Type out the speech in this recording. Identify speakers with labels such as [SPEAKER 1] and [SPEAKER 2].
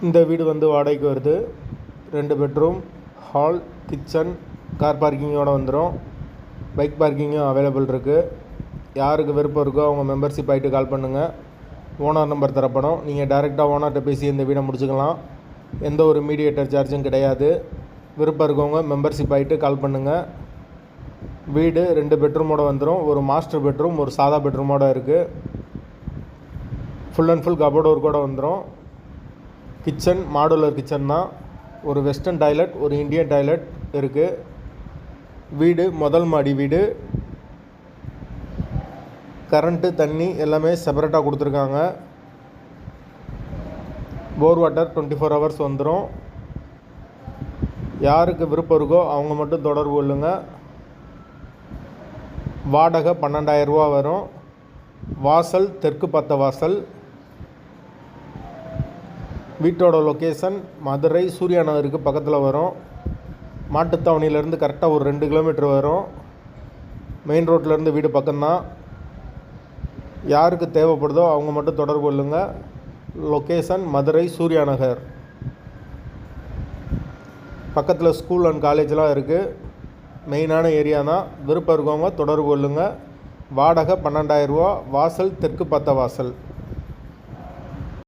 [SPEAKER 1] இந்த வீடு வந்து வாடகைக்கு வருது. 2 பெட்ரூம், ஹால், கிச்சன், கார் பார்க்கிங்கோடு வந்துடும். பைக் பார்க்கிங்கும் அவைலபிள் இருக்குது. யாருக்கு விருப்பம் இருக்கோ அவங்க மெம்பர்ஷிப் ஆகிட்டு கால் பண்ணுங்கள். ஓனர் நம்பர் தரப்படும். நீங்கள் டைரெக்டாக ஓனர்கிட்ட பேசி இந்த வீடை முடிச்சுக்கலாம். எந்த ஒரு மீடியேட்டர் சார்ஜும் கிடையாது. விருப்பம் இருக்கவங்க மெம்பர்ஷிப் ஆகிட்டு கால் பண்ணுங்கள். வீடு 2 பெட்ரூமோடு வந்துடும். ஒரு மாஸ்டர் பெட்ரூம், ஒரு சாதா பெட்ரூமோடு இருக்குது. ஃபுல் அண்ட் ஃபுல் கபோர்ட் ஒர்க்கோடு வந்துடும். கிச்சன் மாடுலர் கிச்சன் தான். ஒரு வெஸ்டர்ன் டாய்லெட், ஒரு இந்தியன் டாய்லெட் இருக்குது. வீடு முதல் மாடி வீடு. கரண்ட்டு, தண்ணி எல்லாமே செப்பரேட்டாக கொடுத்துருக்காங்க. போர் வாட்டர் 24 ஹவர்ஸ் வந்துடும். யாருக்கு விருப்பம் இருக்கோ அவங்க மட்டும் தொடர்பு கொள்ளுங்கள். வாடகை 12,000 ரூபா வரும். வாசல் தெற்கு பத்த வாசல். வீட்டோட லொக்கேஷன் மதுரை சூர்யா நகருக்கு பக்கத்தில் வரும். மாட்டுத்தாவணியிலேருந்து கரெக்டாக ஒரு 2 கிலோமீட்டர் வரும். மெயின் ரோட்லேருந்து வீடு பக்கம்தான். யாருக்கு தேவைப்படுதோ அவங்க மட்டும் தொடர்பு கொள்ளுங்கள். லொக்கேஷன் மதுரை சூர்யா நகர். பக்கத்தில் ஸ்கூல் அண்ட் காலேஜெலாம் இருக்குது. மெயினான ஏரியா தான். விருப்பம் இருக்கவங்க தொடர்பு கொள்ளுங்கள். வாடகை 12,000 ரூபா. வாசல் தெற்கு பத்த வாசல்.